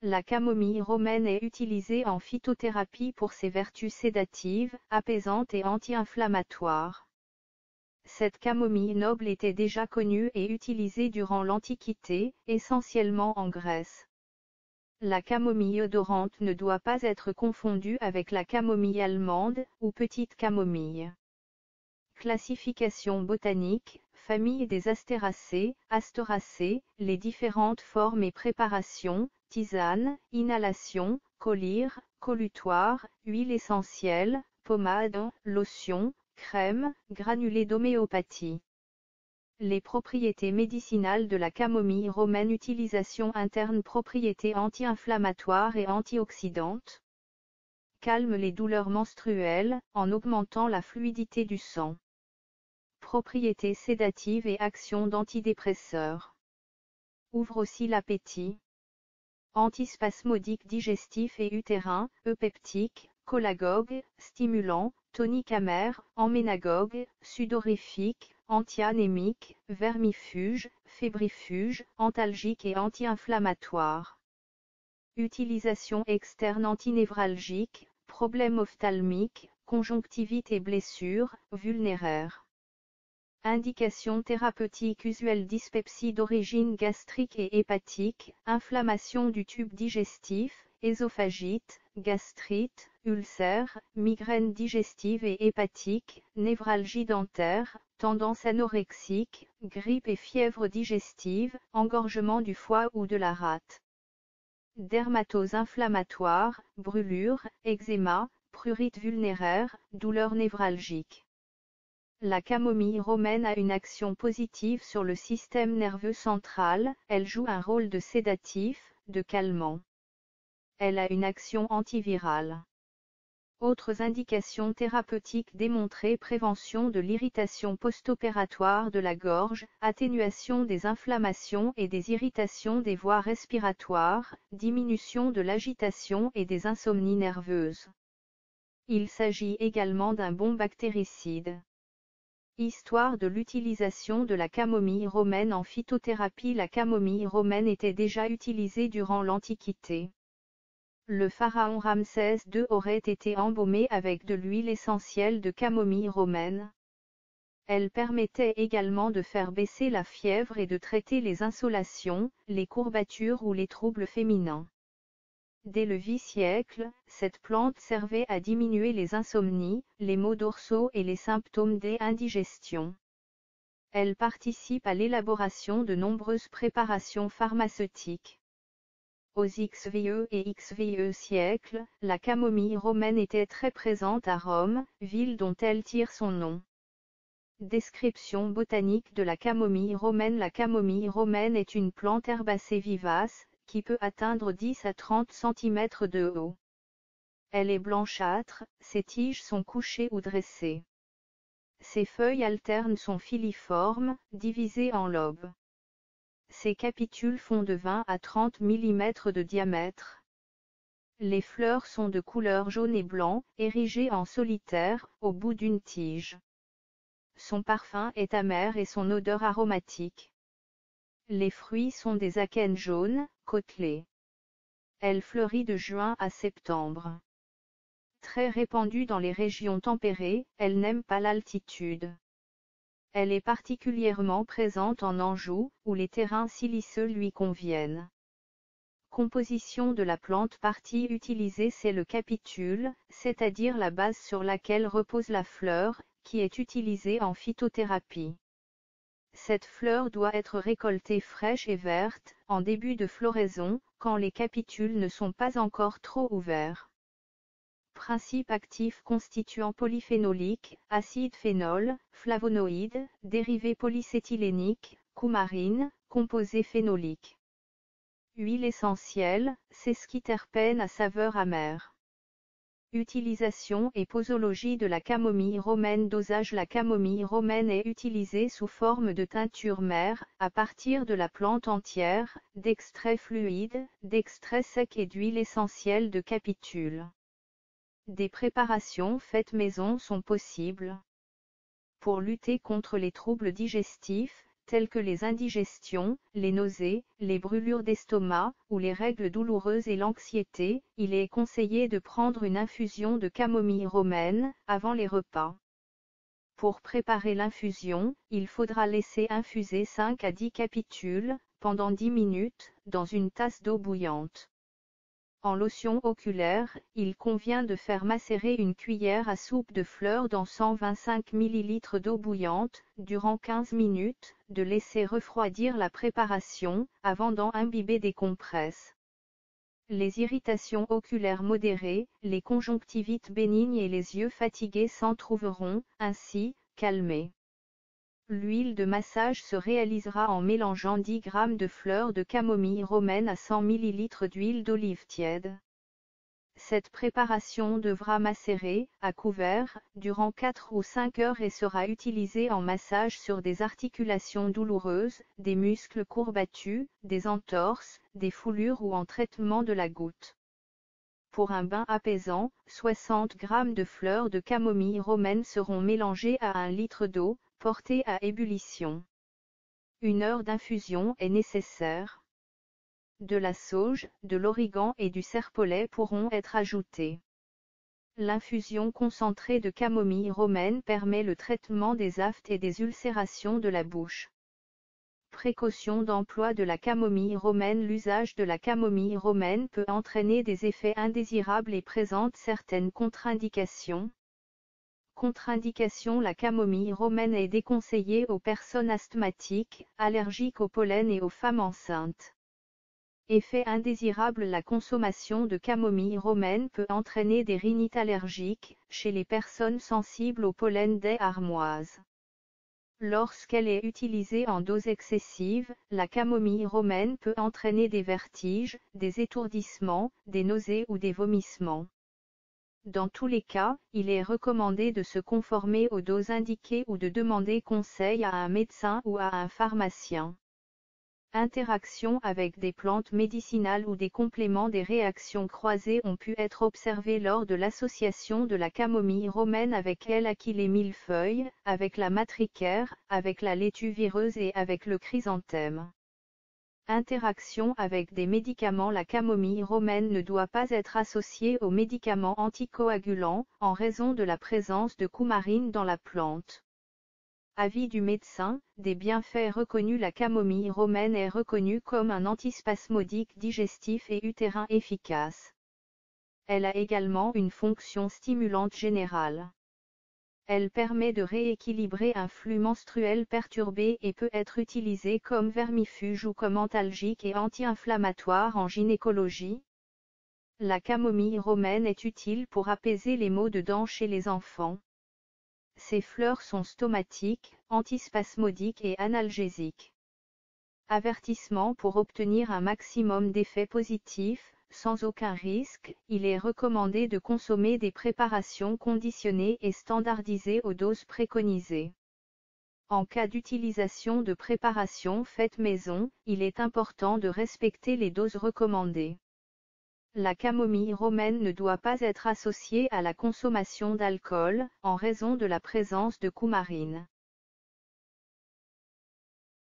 La camomille romaine est utilisée en phytothérapie pour ses vertus sédatives, apaisantes et anti-inflammatoires. Cette camomille noble était déjà connue et utilisée durant l'Antiquité, essentiellement en Grèce. La camomille odorante ne doit pas être confondue avec la camomille allemande, ou petite camomille. Classification botanique, famille des Astéracées, Astoracées, les différentes formes et préparations, tisane, inhalation, collyre, collutoire, huile essentielle, pommade, lotion, crème, granulés d'homéopathie. Les propriétés médicinales de la camomille romaine. Utilisation interne. Propriétés anti-inflammatoires et antioxydantes. Calme les douleurs menstruelles, en augmentant la fluidité du sang. Propriétés sédatives et action d'antidépresseur. Ouvre aussi l'appétit. Antispasmodique digestif et utérin, eupeptique, cholagogue, stimulant, tonique amer, emménagogue, sudorifique, anti-anémique, vermifuge, fébrifuge, antalgique et anti-inflammatoire. Utilisation externe. Antinévralgique, problèmes ophtalmiques, conjonctivite et blessures, vulnéraires. Indication thérapeutique usuelle. Dyspepsie d'origine gastrique et hépatique, inflammation du tube digestif, œsophagite, gastrite, ulcère, migraine digestive et hépatique, névralgie dentaire, tendance anorexique, grippe et fièvre digestive, engorgement du foie ou de la rate. Dermatose inflammatoire, brûlure, eczéma, prurite vulnéraire, douleur névralgique. La camomille romaine a une action positive sur le système nerveux central, elle joue un rôle de sédatif, de calmant. Elle a une action antivirale. Autres indications thérapeutiques démontrées. Prévention de l'irritation post-opératoire de la gorge, atténuation des inflammations et des irritations des voies respiratoires, diminution de l'agitation et des insomnies nerveuses. Il s'agit également d'un bon bactéricide. Histoire de l'utilisation de la camomille romaine en phytothérapie. La camomille romaine était déjà utilisée durant l'Antiquité. Le pharaon Ramsès II aurait été embaumé avec de l'huile essentielle de camomille romaine. Elle permettait également de faire baisser la fièvre et de traiter les insolations, les courbatures ou les troubles féminins. Dès le Vieux-siècle, cette plante servait à diminuer les insomnies, les maux dorsaux et les symptômes d'indigestion. Elle participe à l'élaboration de nombreuses préparations pharmaceutiques. Aux XVIe et XVIe siècles, la camomille romaine était très présente à Rome, ville dont elle tire son nom. Description botanique de la camomille romaine. La camomille romaine est une plante herbacée vivace, qui peut atteindre 10 à 30 cm de haut. Elle est blanchâtre, ses tiges sont couchées ou dressées. Ses feuilles alternes sont filiformes, divisées en lobes. Ses capitules font de 20 à 30 mm de diamètre. Les fleurs sont de couleur jaune et blanc, érigées en solitaire, au bout d'une tige. Son parfum est amer et son odeur aromatique. Les fruits sont des akènes jaunes, côtelés. Elle fleurit de juin à septembre. Très répandue dans les régions tempérées, elle n'aime pas l'altitude. Elle est particulièrement présente en Anjou, où les terrains siliceux lui conviennent. Composition de la plante. Partie utilisée. C'est le capitule, c'est-à-dire la base sur laquelle repose la fleur, qui est utilisée en phytothérapie. Cette fleur doit être récoltée fraîche et verte, en début de floraison, quand les capitules ne sont pas encore trop ouverts. Principes actifs. Constituants polyphénoliques, acide phénol, flavonoïdes, dérivés polycétyléniques, coumarine, composés phénoliques. Huile essentielle, sesquiterpène à saveur amère. Utilisation et posologie de la camomille romaine. Dosage. La camomille romaine est utilisée sous forme de teinture mère, à partir de la plante entière, d'extraits fluides, d'extraits secs et d'huile essentielle de capitule. Des préparations faites maison sont possibles. Pour lutter contre les troubles digestifs, telles que les indigestions, les nausées, les brûlures d'estomac, ou les règles douloureuses et l'anxiété, il est conseillé de prendre une infusion de camomille romaine, avant les repas. Pour préparer l'infusion, il faudra laisser infuser 5 à 10 capitules, pendant 10 minutes, dans une tasse d'eau bouillante. En lotion oculaire, il convient de faire macérer une cuillère à soupe de fleurs dans 125 ml d'eau bouillante, durant 15 minutes, de laisser refroidir la préparation, avant d'en imbiber des compresses. Les irritations oculaires modérées, les conjonctivites bénignes et les yeux fatigués s'en trouveront, ainsi, calmés. L'huile de massage se réalisera en mélangeant 10 g de fleurs de camomille romaine à 100 ml d'huile d'olive tiède. Cette préparation devra macérer, à couvert, durant 4 ou 5 heures et sera utilisée en massage sur des articulations douloureuses, des muscles courbatus, des entorses, des foulures ou en traitement de la goutte. Pour un bain apaisant, 60 g de fleurs de camomille romaine seront mélangées à 1 litre d'eau, portée à ébullition. 1 heure d'infusion est nécessaire. De la sauge, de l'origan et du serpolet pourront être ajoutés. L'infusion concentrée de camomille romaine permet le traitement des aftes et des ulcérations de la bouche. Précaution d'emploi de la camomille romaine. L'usage de la camomille romaine peut entraîner des effets indésirables et présente certaines contre-indications. Contre-indication: la camomille romaine est déconseillée aux personnes asthmatiques, allergiques au pollen et aux femmes enceintes. Effet indésirable: la consommation de camomille romaine peut entraîner des rhinites allergiques, chez les personnes sensibles au pollen des armoises. Lorsqu'elle est utilisée en dose excessive, la camomille romaine peut entraîner des vertiges, des étourdissements, des nausées ou des vomissements. Dans tous les cas, il est recommandé de se conformer aux doses indiquées ou de demander conseil à un médecin ou à un pharmacien. Interaction avec des plantes médicinales ou des compléments. Des réactions croisées ont pu être observées lors de l'association de la camomille romaine avec l'achillée millefeuille, avec la matricaire, avec la laitue vireuse et avec le chrysanthème. Interaction avec des médicaments. La camomille romaine ne doit pas être associée aux médicaments anticoagulants, en raison de la présence de coumarine dans la plante. Avis du médecin: des bienfaits reconnus. La camomille romaine est reconnue comme un antispasmodique digestif et utérin efficace. Elle a également une fonction stimulante générale. Elle permet de rééquilibrer un flux menstruel perturbé et peut être utilisée comme vermifuge ou comme antalgique et anti-inflammatoire en gynécologie. La camomille romaine est utile pour apaiser les maux de dents chez les enfants. Ces fleurs sont stomatiques, antispasmodiques et analgésiques. Avertissement: pour obtenir un maximum d'effets positifs, sans aucun risque, il est recommandé de consommer des préparations conditionnées et standardisées aux doses préconisées. En cas d'utilisation de préparations faites maison, il est important de respecter les doses recommandées. La camomille romaine ne doit pas être associée à la consommation d'alcool, en raison de la présence de coumarine.